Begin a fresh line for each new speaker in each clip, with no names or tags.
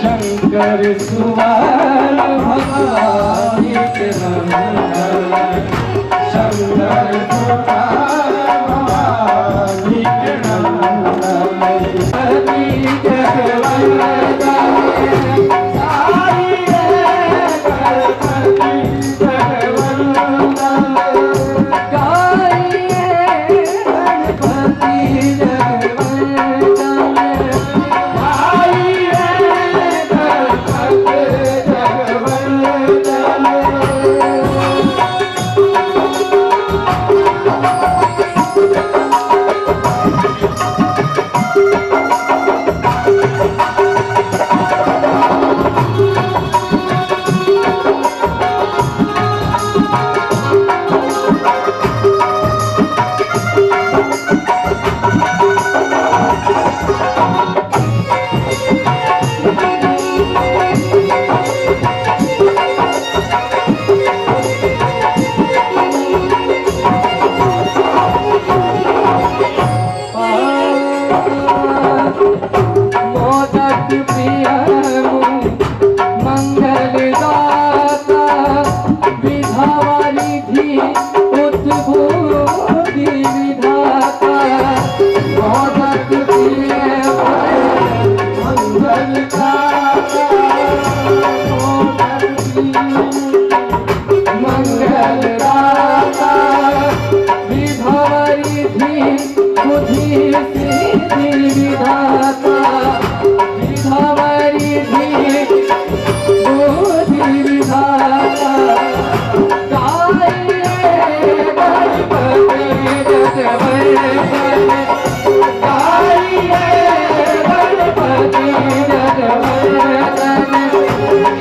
शंकर सुवन भवानी के नंदन, शंकर सुवन भवानी के नंदन, हरि जगवंदन साई गणपति जगवंदन, गाइए गणपति जगवंदन, गाइए गणपति जगवंदन।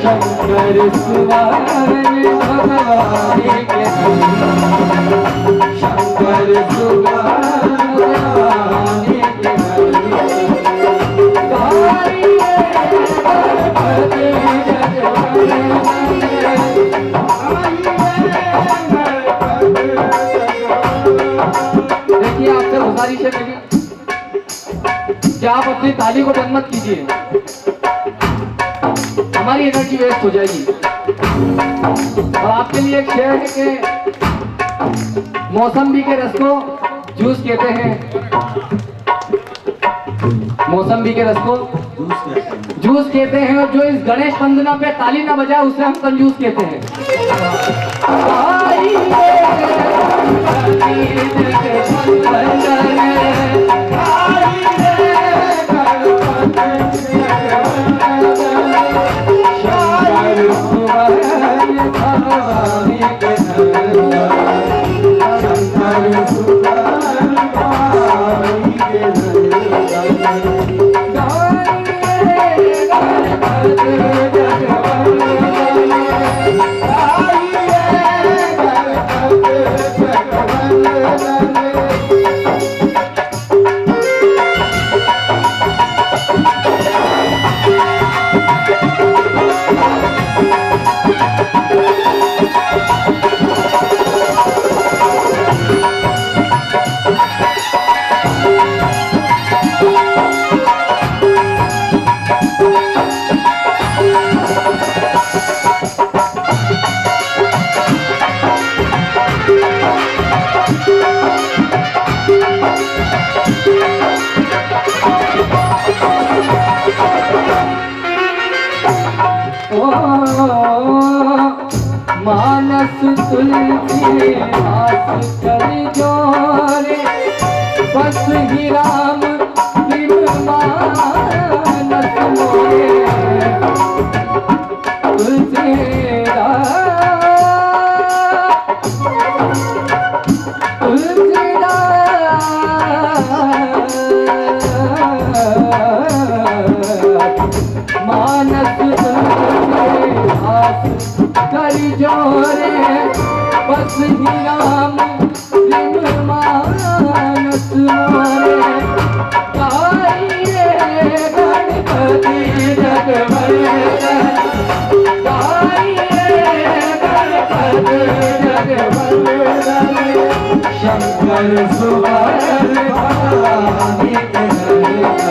शंकर सुवन भवानी के नंदन, शंकर सुवन भवानी के नंदन, गाइए गणपति जगवंदन, देखिए आपसे गुजारिश है मेरी कि आप अपनी ताली को बंद मत कीजिए, हमारी एनर्जी वेस्ट हो जाएगी। और आपके लिए एक शेर है कि मौसम्बी के रस को जूस कहते हैं, मौसम्बी के रस को जूस कहते हैं, और जो इस गणेश वंदना पे ताली ना बजाए उसे हम कंजूस कहते हैं। मानस तुलसी हाथ कर जोरे, बस ही राम बिन मानस मोरे, मानस हाथ कर जोरे, बस ही राम बिन मानस मोरे, गाइए गणपति जगवंदन, गाइए गणपति जगवंदन, शंकर सुवन भवानी के नंदन।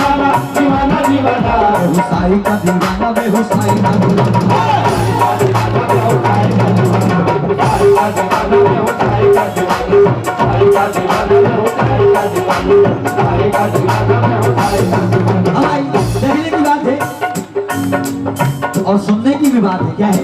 साई का दीवाना मैं हूँ साई का दीवाना हमारी देखने की बात है और सुनने की भी बात है। क्या है?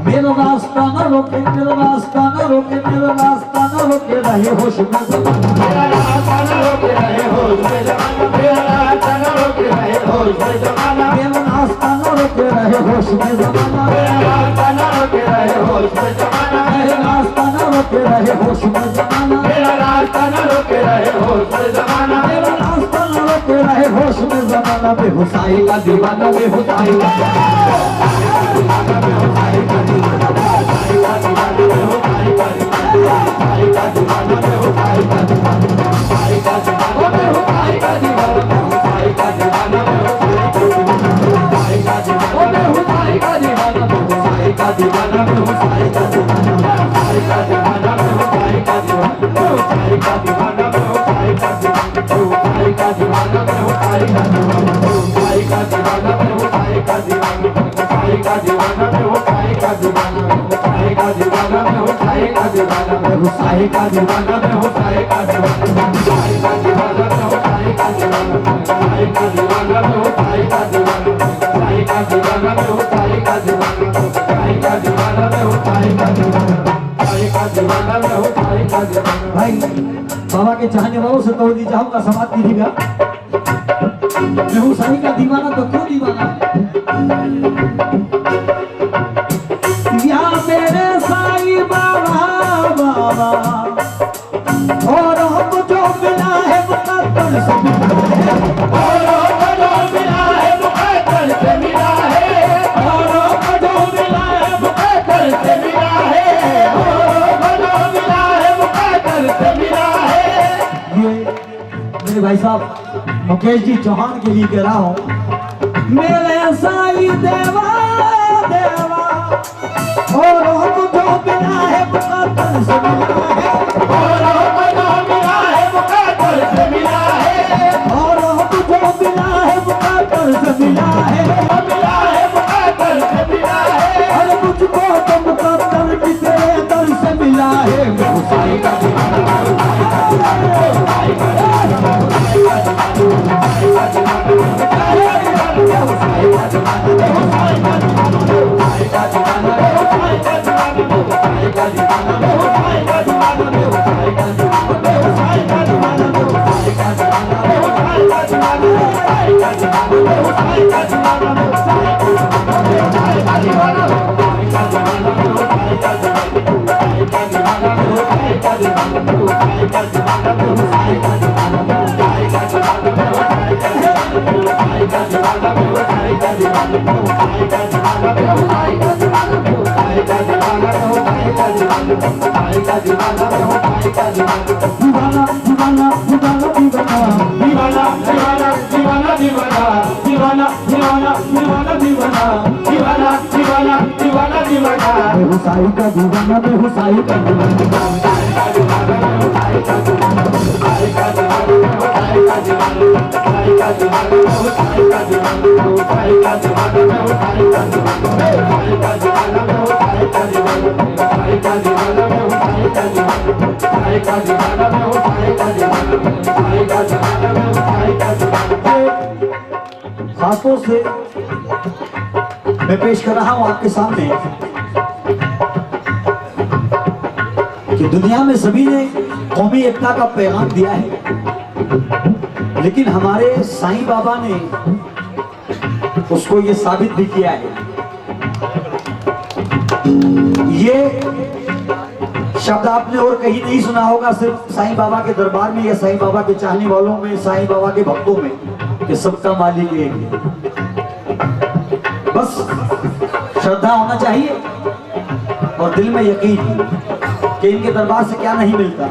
मेरा रास्ता न रोके, मेरा रास्ता न रोके, मेरा रास्ता न रोके रहे होश में ज़माना, मेरा रास्ता न रोके रहे होश में ज़माना, मेरा रास्ता न रोके रहे होश में ज़माना, मेरा रास्ता न रोके रहे होश में ज़माना, मेरा रास्ता न रोके रहे होश में ज़माना, मेरा रास्ता न रोके रहे होश में ज़माना, मेरा रास्ता न रोके रहे होश में ज़माना, मेरा रास्ता न रोके रहे होश में ज़माना। बेहुसाई का दीवाना, बेहुसाई का साई का दीवाना मैं हूँ, साई का दीवाना, साई का दीवाना मैं हूँ, साई का दीवाना, साई का दीवाना मैं हूँ, साई का दीवाना, साई का दीवाना मैं हूँ, साई का दीवाना, साई का दीवाना मैं हूँ, साई का दीवाना, साई का दीवाना मैं हूँ, साई का दीवाना। भाई बाबा के चाहने वालों से तोड़ दी जाऊंगा, समाप्त कीजिएगा। मैं हूँ साई का दीवाना तो क्यों दीवाना? या मेरे साई बाबा बाबा और हमको जो मिला है मुकद्दर से मिला है, और हमको जो मिला है मुकद्दर से मिला है, और हमको जो मिला है मुकद्दर से मिला है, और हमको जो मिला है मुकद्दर से मिला है। ये मेरे भाई साहब मुकेश जी चौहान के लिए कह रहा हूँ। मेरे साई देवा देवा और हमको जो मिला है मुकद्दर से मिला है, और हमको जो मिला है मुकद्दर से मिला है, और हमको जो मिला है मुकद्दर से मिला है, मिला है मुकद्दर से मिला है, और मुझको तो मुकद्दर की तेरे दर से मिला है। मैं हूँ साई का दीवाना, साई का दीवाना, साई का दीवाना, साई का दीवाना, साई का दीवाना, साई का दीवाना, साई का दीवाना, मैं हूँ साई का दीवाना, साई का दीवाना, साई का दीवाना, साई का दीवाना, साई का दीवाना, साई का दीवाना, साई का दीवाना, साई का दीवाना, साई का दीवाना, साई का दीवाना, साई का दीवाना, साई का दीवाना, साई का दीवाना, साई का दीवाना, साई का दीवाना, साई का दीवाना। खासतौर से मैं पेश कर रहा हूँ आपके सामने कि दुनिया में सभी ने कौमी एकता का पैगाम दिया है, लेकिन हमारे साईं बाबा ने उसको ये साबित भी किया है। ये शब्द आपने और कहीं नहीं सुना होगा, सिर्फ साईं बाबा के दरबार में या साईं बाबा के चाहने वालों में, साईं बाबा के भक्तों में, कि सबका मालिक एक है। बस श्रद्धा होना चाहिए और दिल में यकीन कि इनके दरबार से क्या नहीं मिलता।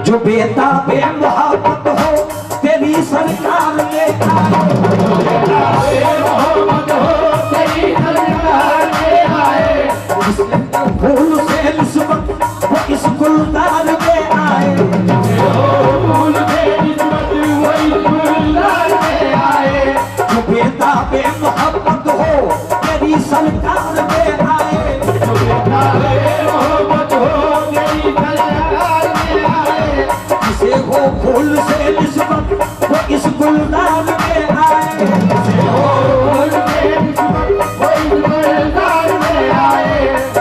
जो बेता बेमोहब्बत हो तेरी सरकार ले आए, फूल से निस्बत वो इस गुलदार में आए, फूल से निस्बत वो इस गुलदार में आए। जो बेता फूल से निस्बत वो इस गुलदान में आए,
फूल से निस्बत वो इस गुलदान में आए,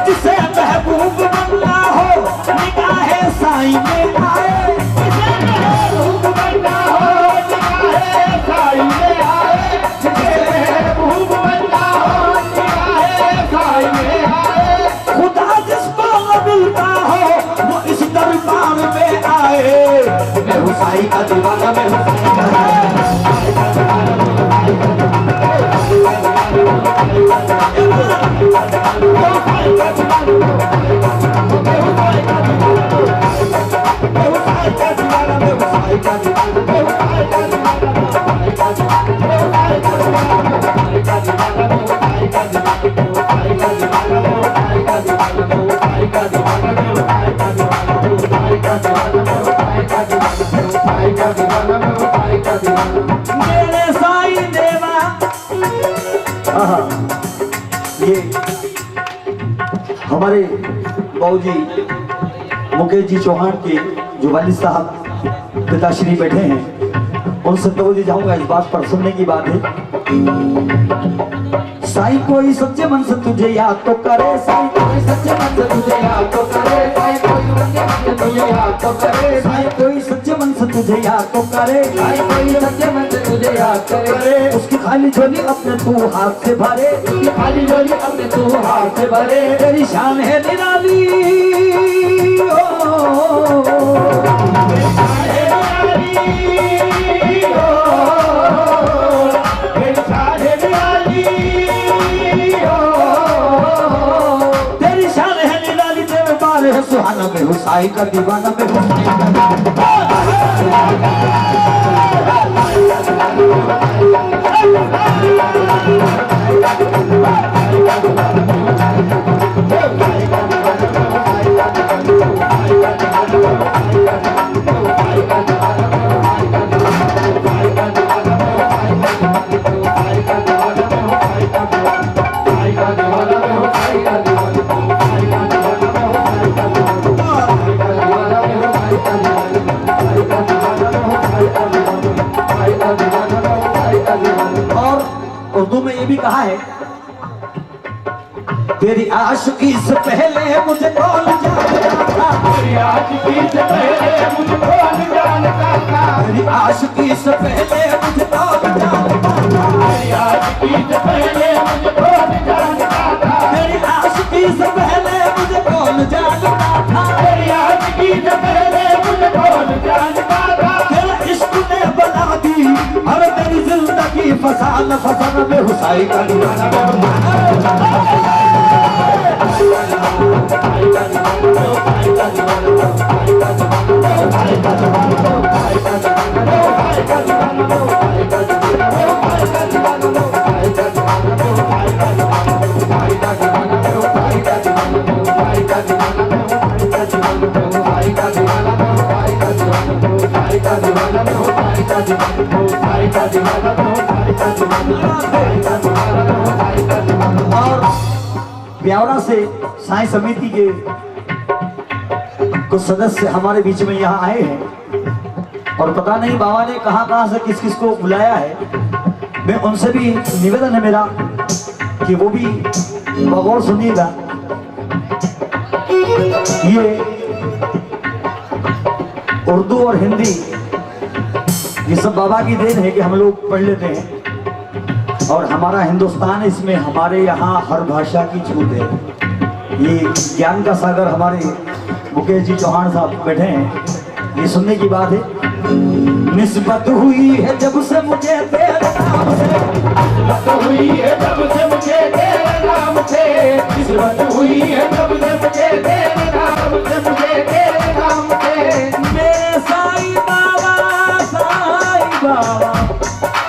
जिसे महबूब बनना हो निगाहे साईं में आए,
जिसे महबूब बनना हो निगाहे साईं में आए, जिसे महबूब बनना हो निगाहे साईं में आए,
खुदा जिसको मिलता हो वो इस दरबार में आए। मैं हूँ साईं का दीवाना, मैं हूँ साईं का मेरे साईं देवा। ये हमारे बाबूजी मुकेश जी चौहान के जो वालिद साहब पिताश्री बैठे हैं, उनसे तो जी जाऊंगा, इस बात पर सुनने की बात है। साईं कोई सच्चे मन से तुझे याद तो करे, साईं
कोई सच्चे मन से तुझे याद तो करे, साईं कोई सच्चे मन से तुझे याद तो करे,
साईं कोई सच्चे मन से तुझे याद तो करे,
साईं कोई सच्चे मन से तुझे याद करे,
उसकी खाली झोली अपने तू हाथ से भरे,
उसकी खाली झोली अपने तू हाथ से भरे,
तेरी शान है निराली,
तेरी शान है निराली, तेरी शान है निराली,
तेरी शान है निराली, तेरे बार है सुहाना, मैं हूँ साईं का दीवाना, मैं हूँ साईं और उर्दू में ये भी कहा है, तेरी आशिकी से पहले मुझे कौन जानता था,
तेरी आशिकी से पहले मुझे कौन जानता था,
तेरी आशिकी से पहले मुझे कौन जानता था,
तेरी आशिकी से पहले मुझे कौन जानता था,
तेरी आशिकी से पहले मुझे कौन जानता था,
तेरी आशिकी से पहले मुझे कौन जानता था,
तेरा इश्क ने बना दी अरे तेरी जिंदगी फसान फसान, में हुसाई का दीवाना, मैं हूँ और ब्यावरा से साईं समिति के कुछ सदस्य हमारे बीच में यहाँ आए हैं और पता नहीं बाबा ने कहाँ से किस किस को बुलाया है। मैं उनसे भी निवेदन है मेरा कि वो भी बगौर सुनिएगा। ये उर्दू और हिंदी ये सब बाबा की देन है कि हम लोग पढ़ लेते हैं और हमारा हिंदुस्तान इसमें हमारे यहाँ हर भाषा की छूट है। ये ज्ञान का सागर हमारे मुकेश जी चौहान साहब बैठे हैं, ये सुनने की बात है। निस्बत हुई है जब से मुझे तेरे नाम से,
निस्बत हुई है जब